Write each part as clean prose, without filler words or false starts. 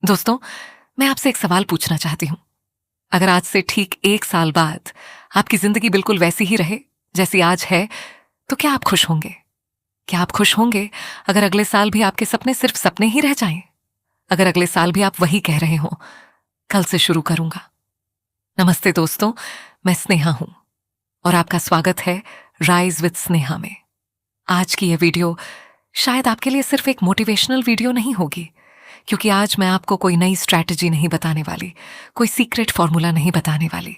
दोस्तों, मैं आपसे एक सवाल पूछना चाहती हूँ। अगर आज से ठीक 1 साल बाद आपकी जिंदगी बिल्कुल वैसी ही रहे जैसी आज है, तो क्या आप खुश होंगे? क्या आप खुश होंगे अगर अगले साल भी आपके सपने सिर्फ सपने ही रह जाएं? अगर अगले साल भी आप वही कह रहे हो, कल से शुरू करूंगा। नमस्ते दोस्तों, मैं स्नेहा हूं और आपका स्वागत है राइज विद स्नेहा में। आज की यह वीडियो शायद आपके लिए सिर्फ एक मोटिवेशनल वीडियो नहीं होगी, क्योंकि आज मैं आपको कोई नई स्ट्रैटेजी नहीं बताने वाली, कोई सीक्रेट फॉर्मूला नहीं बताने वाली।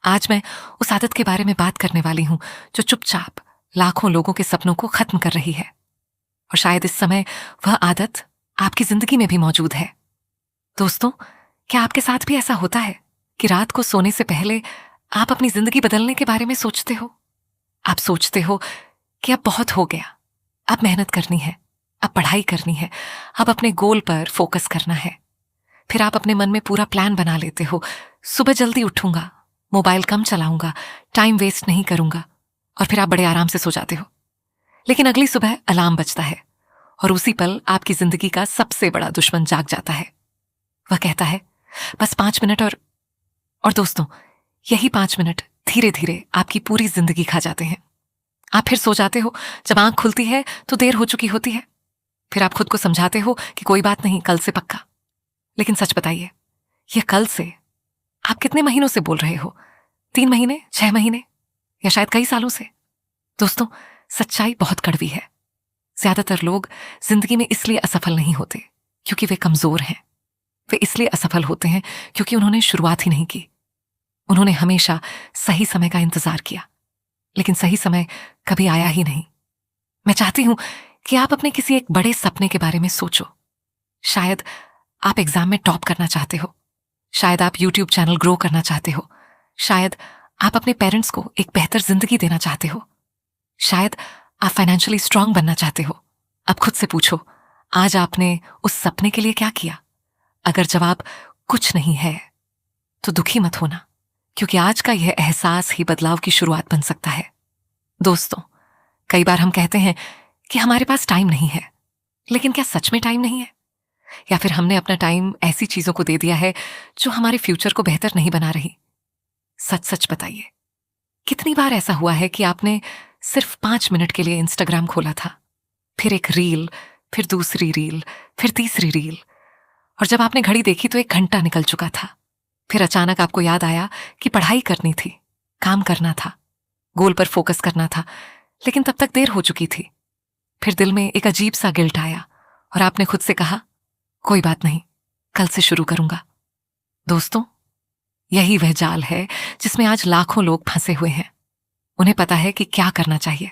आज मैं उस आदत के बारे में बात करने वाली हूं जो चुपचाप लाखों लोगों के सपनों को खत्म कर रही है। और शायद इस समय वह आदत आपकी जिंदगी में भी मौजूद है। दोस्तों, क्या आपके साथ भी ऐसा होता है कि रात को सोने से पहले आप अपनी जिंदगी बदलने के बारे में सोचते हो? आप सोचते हो कि अब बहुत हो गया, अब मेहनत करनी है, अब पढ़ाई करनी है, अब अपने गोल पर फोकस करना है। फिर आप अपने मन में पूरा प्लान बना लेते हो, सुबह जल्दी उठूंगा, मोबाइल कम चलाऊंगा, टाइम वेस्ट नहीं करूंगा, और फिर आप बड़े आराम से सो जाते हो। लेकिन अगली सुबह अलार्म बजता है और उसी पल आपकी जिंदगी का सबसे बड़ा दुश्मन जाग जाता है। वह कहता है, बस 5 मिनट और दोस्तों, यही 5 मिनट धीरे धीरे आपकी पूरी जिंदगी खा जाते हैं। आप फिर सो जाते हो, जब आंख खुलती है तो देर हो चुकी होती है। फिर आप खुद को समझाते हो कि कोई बात नहीं, कल से पक्का। लेकिन सच बताइए, यह कल से आप कितने महीनों से बोल रहे हो? 3 महीने, 6 महीने, या शायद कई सालों से? दोस्तों, सच्चाई बहुत कड़वी है। ज्यादातर लोग जिंदगी में इसलिए असफल नहीं होते क्योंकि वे कमजोर हैं। वे इसलिए असफल होते हैं क्योंकि उन्होंने शुरुआत ही नहीं की। उन्होंने हमेशा सही समय का इंतजार किया, लेकिन सही समय कभी आया ही नहीं। मैं चाहती हूं कि आप अपने किसी एक बड़े सपने के बारे में सोचो। शायद आप एग्जाम में टॉप करना चाहते हो, शायद आप यूट्यूब चैनल ग्रो करना चाहते हो, शायद आप अपने पेरेंट्स को एक बेहतर जिंदगी देना चाहते हो, शायद आप फाइनेंशियली स्ट्रांग बनना चाहते हो। अब खुद से पूछो, आज आपने उस सपने के लिए क्या किया? अगर जवाब कुछ नहीं है तो दुखी मत होना, क्योंकि आज का यह एहसास ही बदलाव की शुरुआत बन सकता है। दोस्तों, कई बार हम कहते हैं कि हमारे पास टाइम नहीं है, लेकिन क्या सच में टाइम नहीं है? या फिर हमने अपना टाइम ऐसी चीजों को दे दिया है जो हमारे फ्यूचर को बेहतर नहीं बना रही? सच सच बताइए, कितनी बार ऐसा हुआ है कि आपने सिर्फ 5 मिनट के लिए इंस्टाग्राम खोला था, फिर एक रील, फिर दूसरी रील, फिर तीसरी रील, और जब आपने घड़ी देखी तो 1 घंटा निकल चुका था। फिर अचानक आपको याद आया कि पढ़ाई करनी थी, काम करना था, गोल पर फोकस करना था, लेकिन तब तक देर हो चुकी थी। फिर दिल में एक अजीब सा गिल्ट आया और आपने खुद से कहा, कोई बात नहीं, कल से शुरू करूंगा। दोस्तों, यही वह जाल है जिसमें आज लाखों लोग फंसे हुए हैं। उन्हें पता है कि क्या करना चाहिए,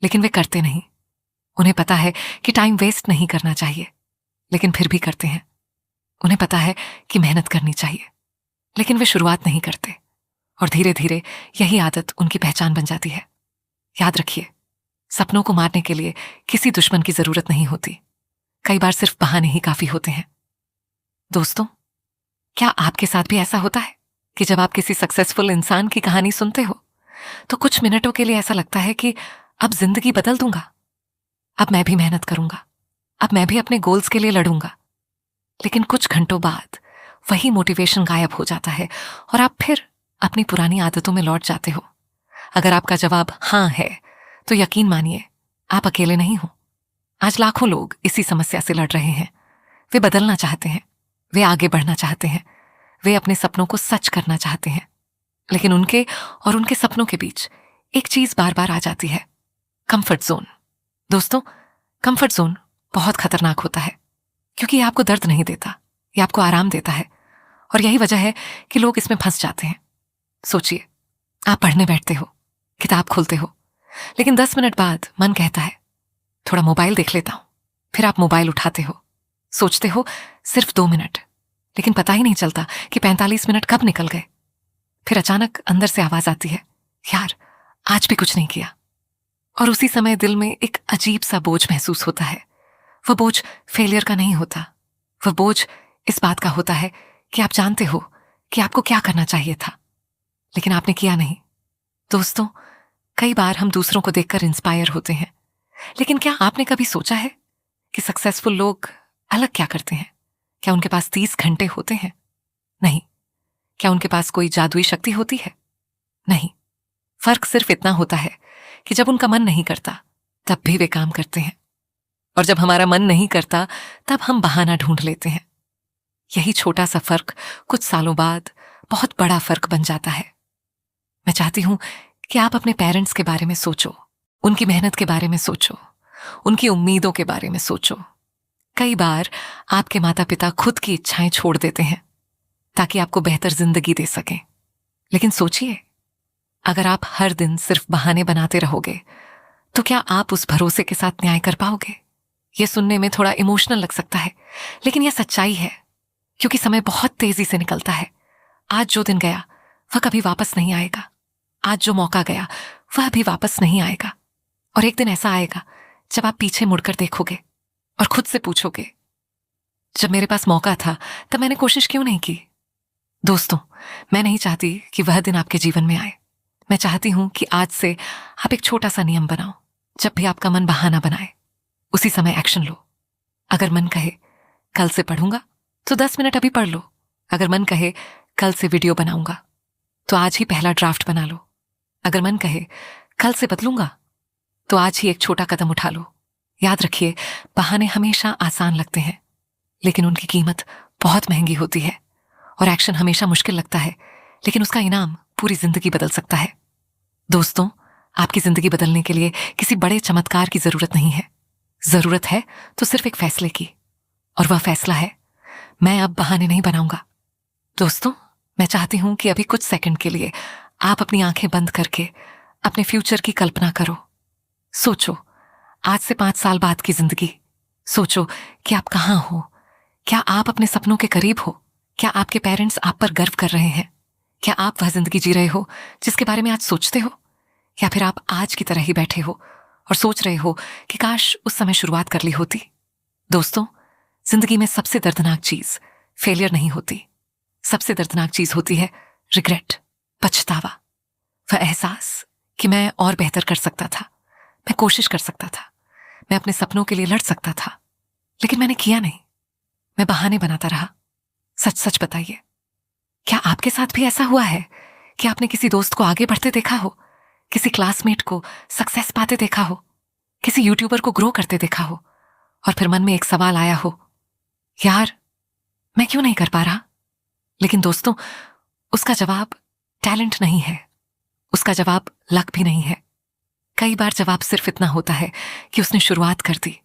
लेकिन वे करते नहीं। उन्हें पता है कि टाइम वेस्ट नहीं करना चाहिए, लेकिन फिर भी करते हैं। उन्हें पता है कि मेहनत करनी चाहिए, लेकिन वे शुरुआत नहीं करते, और धीरे धीरे यही आदत उनकी पहचान बन जाती है। याद रखिए, सपनों को मारने के लिए किसी दुश्मन की जरूरत नहीं होती। कई बार सिर्फ बहाने ही काफी होते हैं। दोस्तों, क्या आपके साथ भी ऐसा होता है कि जब आप किसी सक्सेसफुल इंसान की कहानी सुनते हो तो कुछ मिनटों के लिए ऐसा लगता है कि अब जिंदगी बदल दूंगा, अब मैं भी मेहनत करूंगा, अब मैं भी अपने गोल्स के लिए लड़ूंगा। लेकिन कुछ घंटों बाद वही मोटिवेशन गायब हो जाता है और आप फिर अपनी पुरानी आदतों में लौट जाते हो। अगर आपका जवाब हाँ है, तो यकीन मानिए, आप अकेले नहीं हो। आज लाखों लोग इसी समस्या से लड़ रहे हैं। वे बदलना चाहते हैं, वे आगे बढ़ना चाहते हैं, वे अपने सपनों को सच करना चाहते हैं, लेकिन उनके और उनके सपनों के बीच एक चीज बार बार आ जाती है, कंफर्ट जोन। दोस्तों, कंफर्ट जोन बहुत खतरनाक होता है, क्योंकि ये आपको दर्द नहीं देता, ये आपको आराम देता है, और यही वजह है कि लोग इसमें फंस जाते हैं। सोचिए, आप पढ़ने बैठते हो, किताब खोलते हो, लेकिन 10 मिनट बाद मन कहता है थोड़ा मोबाइल देख लेता हूं। फिर आप मोबाइल उठाते हो, सोचते हो सिर्फ 2 मिनट, लेकिन पता ही नहीं चलता कि 45 मिनट कब निकल गए। फिर अचानक अंदर से आवाज आती है, यार आज भी कुछ नहीं किया। और उसी समय दिल में एक अजीब सा बोझ महसूस होता है। वह बोझ फेलियर का नहीं होता, वह बोझ इस बात का होता है कि आप जानते हो कि आपको क्या करना चाहिए था, लेकिन आपने किया नहीं। दोस्तों, कई बार हम दूसरों को देखकर इंस्पायर होते हैं, लेकिन क्या आपने कभी सोचा है कि सक्सेसफुल लोग अलग क्या करते हैं? क्या उनके पास 30 घंटे होते हैं? नहीं। क्या उनके पास कोई जादुई शक्ति होती है? नहीं। फर्क सिर्फ इतना होता है कि जब उनका मन नहीं करता तब भी वे काम करते हैं, और जब हमारा मन नहीं करता तब हम बहाना ढूंढ लेते हैं। यही छोटा सा फर्क कुछ सालों बाद बहुत बड़ा फर्क बन जाता है। मैं चाहती हूं कि आप अपने पेरेंट्स के बारे में सोचो, उनकी मेहनत के बारे में सोचो, उनकी उम्मीदों के बारे में सोचो। कई बार आपके माता पिता खुद की इच्छाएं छोड़ देते हैं ताकि आपको बेहतर जिंदगी दे सकें। लेकिन सोचिए, अगर आप हर दिन सिर्फ बहाने बनाते रहोगे तो क्या आप उस भरोसे के साथ न्याय कर पाओगे? यह सुनने में थोड़ा इमोशनल लग सकता है, लेकिन यह सच्चाई है, क्योंकि समय बहुत तेजी से निकलता है। आज जो दिन गया वह कभी वापस नहीं आएगा। आज जो मौका गया वह भी वापस नहीं आएगा। और एक दिन ऐसा आएगा जब आप पीछे मुड़कर देखोगे और खुद से पूछोगे, जब मेरे पास मौका था तब मैंने कोशिश क्यों नहीं की? दोस्तों, मैं नहीं चाहती कि वह दिन आपके जीवन में आए। मैं चाहती हूं कि आज से आप एक छोटा सा नियम बनाओ। जब भी आपका मन बहाना बनाए, उसी समय एक्शन लो। अगर मन कहे कल से पढ़ूंगा तो 10 मिनट अभी पढ़ लो। अगर मन कहे कल से वीडियो बनाऊंगा तो आज ही पहला ड्राफ्ट बना लो। अगर मन कहे कल से बदलूंगा तो आज ही एक छोटा कदम उठा लो। याद रखिए, बहाने हमेशा आसान लगते हैं, लेकिन उनकी कीमत बहुत महंगी होती है। और एक्शन हमेशा मुश्किल लगता है, लेकिन उसका इनाम पूरी जिंदगी बदल सकता है। दोस्तों, आपकी जिंदगी बदलने के लिए किसी बड़े चमत्कार की जरूरत नहीं है। जरूरत है तो सिर्फ एक फैसले की, और वह फैसला है, मैं अब बहाने नहीं बनाऊंगा। दोस्तों, मैं चाहती हूं कि अभी कुछ सेकंड के लिए आप अपनी आंखें बंद करके अपने फ्यूचर की कल्पना करो। सोचो, आज से 5 साल बाद की जिंदगी। सोचो कि आप कहां हो। क्या आप अपने सपनों के करीब हो? क्या आपके पेरेंट्स आप पर गर्व कर रहे हैं? क्या आप वह जिंदगी जी रहे हो जिसके बारे में आज सोचते हो? या फिर आप आज की तरह ही बैठे हो और सोच रहे हो कि काश उस समय शुरुआत कर ली होती? दोस्तों, जिंदगी में सबसे दर्दनाक चीज फेलियर नहीं होती। सबसे दर्दनाक चीज होती है रिग्रेट, पछतावा। वह एहसास कि मैं और बेहतर कर सकता था, मैं कोशिश कर सकता था, मैं अपने सपनों के लिए लड़ सकता था, लेकिन मैंने किया नहीं। मैं बहाने बनाता रहा। सच सच बताइए, क्या आपके साथ भी ऐसा हुआ है कि आपने किसी दोस्त को आगे बढ़ते देखा हो, किसी क्लासमेट को सक्सेस पाते देखा हो, किसी यूट्यूबर को ग्रो करते देखा हो, और फिर मन में एक सवाल आया हो, यार मैं क्यों नहीं कर पा रहा? लेकिन दोस्तों, उसका जवाब टैलेंट नहीं है, उसका जवाब लक भी नहीं है। कई बार जवाब सिर्फ इतना होता है कि उसने शुरुआत कर दी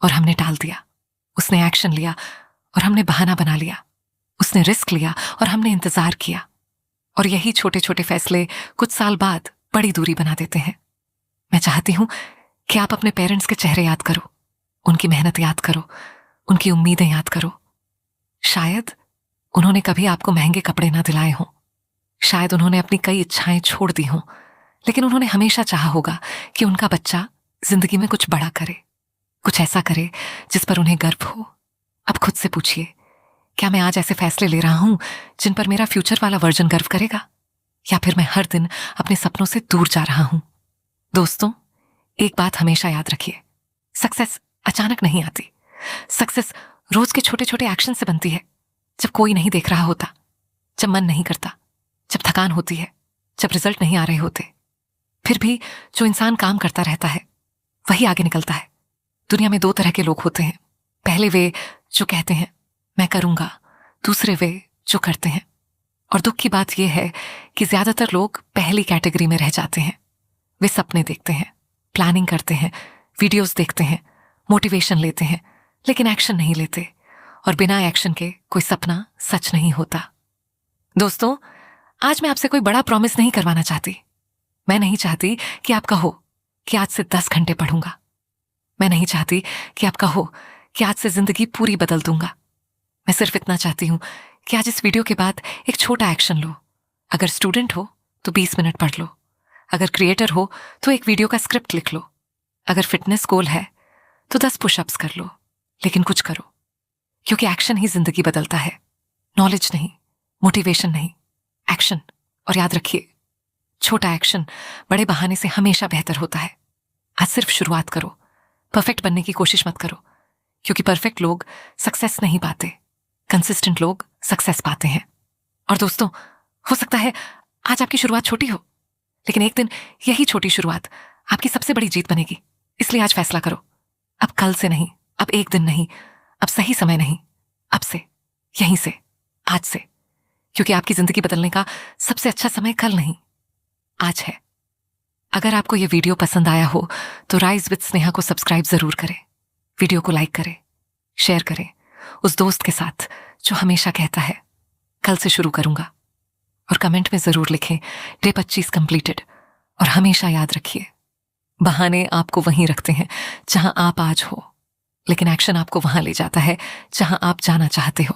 और हमने टाल दिया। उसने एक्शन लिया और हमने बहाना बना लिया। उसने रिस्क लिया और हमने इंतजार किया। और यही छोटे छोटे फैसले कुछ साल बाद बड़ी दूरी बना देते हैं। मैं चाहती हूं कि आप अपने पेरेंट्स के चेहरे याद करो, उनकी मेहनत याद करो, उनकी उम्मीदें याद करो। शायद उन्होंने कभी आपको महंगे कपड़े ना दिलाए हों, शायद उन्होंने अपनी कई इच्छाएं छोड़ दी हों, लेकिन उन्होंने हमेशा चाहा होगा कि उनका बच्चा जिंदगी में कुछ बड़ा करे, कुछ ऐसा करे जिस पर उन्हें गर्व हो। अब खुद से पूछिए, क्या मैं आज ऐसे फैसले ले रहा हूं जिन पर मेरा फ्यूचर वाला वर्जन गर्व करेगा, या फिर मैं हर दिन अपने सपनों से दूर जा रहा हूं? दोस्तों, एक बात हमेशा याद रखिए, सक्सेस अचानक नहीं आती। सक्सेस रोज के छोटे छोटे एक्शन से बनती है। जब कोई नहीं देख रहा होता, जब मन नहीं करता, जब थकान होती है, जब रिजल्ट नहीं आ रहे होते, फिर भी जो इंसान काम करता रहता है वही आगे निकलता है। दुनिया में 2 तरह के लोग होते हैं। पहले वे जो कहते हैं मैं करूंगा, दूसरे वे जो करते हैं। और दुख की बात यह है कि ज्यादातर लोग पहली कैटेगरी में रह जाते हैं। वे सपने देखते हैं, प्लानिंग करते हैं, वीडियोस देखते हैं, मोटिवेशन लेते हैं, लेकिन एक्शन नहीं लेते। और बिना एक्शन के कोई सपना सच नहीं होता। दोस्तों, आज मैं आपसे कोई बड़ा प्रॉमिस नहीं करवाना चाहती। मैं नहीं चाहती कि आप कहो कि आज से 10 घंटे पढ़ूंगा। मैं नहीं चाहती कि आप कहो कि आज से जिंदगी पूरी बदल दूंगा। मैं सिर्फ इतना चाहती हूं कि आज इस वीडियो के बाद एक छोटा एक्शन लो। अगर स्टूडेंट हो तो 20 मिनट पढ़ लो। अगर क्रिएटर हो तो एक वीडियो का स्क्रिप्ट लिख लो। अगर फिटनेस गोल है तो 10 पुशअप्स कर लो, लेकिन कुछ करो, क्योंकि एक्शन ही जिंदगी बदलता है। नॉलेज नहीं, मोटिवेशन नहीं, एक्शन। और याद रखिए, छोटा एक्शन बड़े बहाने से हमेशा बेहतर होता है। आज सिर्फ शुरुआत करो। परफेक्ट बनने की कोशिश मत करो, क्योंकि परफेक्ट लोग सक्सेस नहीं पाते, कंसिस्टेंट लोग सक्सेस पाते हैं। और दोस्तों, हो सकता है आज आपकी शुरुआत छोटी हो, लेकिन एक दिन यही छोटी शुरुआत आपकी सबसे बड़ी जीत बनेगी। इसलिए आज फैसला करो, अब कल से नहीं, अब एक दिन नहीं, अब सही समय नहीं, अब से, यहीं से, आज से। क्योंकि आपकी जिंदगी बदलने का सबसे अच्छा समय कल नहीं, आज है। अगर आपको यह वीडियो पसंद आया हो तो राइज विद स्नेहा को सब्सक्राइब जरूर करें, वीडियो को लाइक करें, शेयर करें उस दोस्त के साथ जो हमेशा कहता है कल से शुरू करूंगा। और कमेंट में जरूर लिखें डे 25 कंप्लीटेड। और हमेशा याद रखिए, बहाने आपको वहीं रखते हैं जहां आप आज हो, लेकिन एक्शन आपको वहां ले जाता है जहां आप जाना चाहते हो।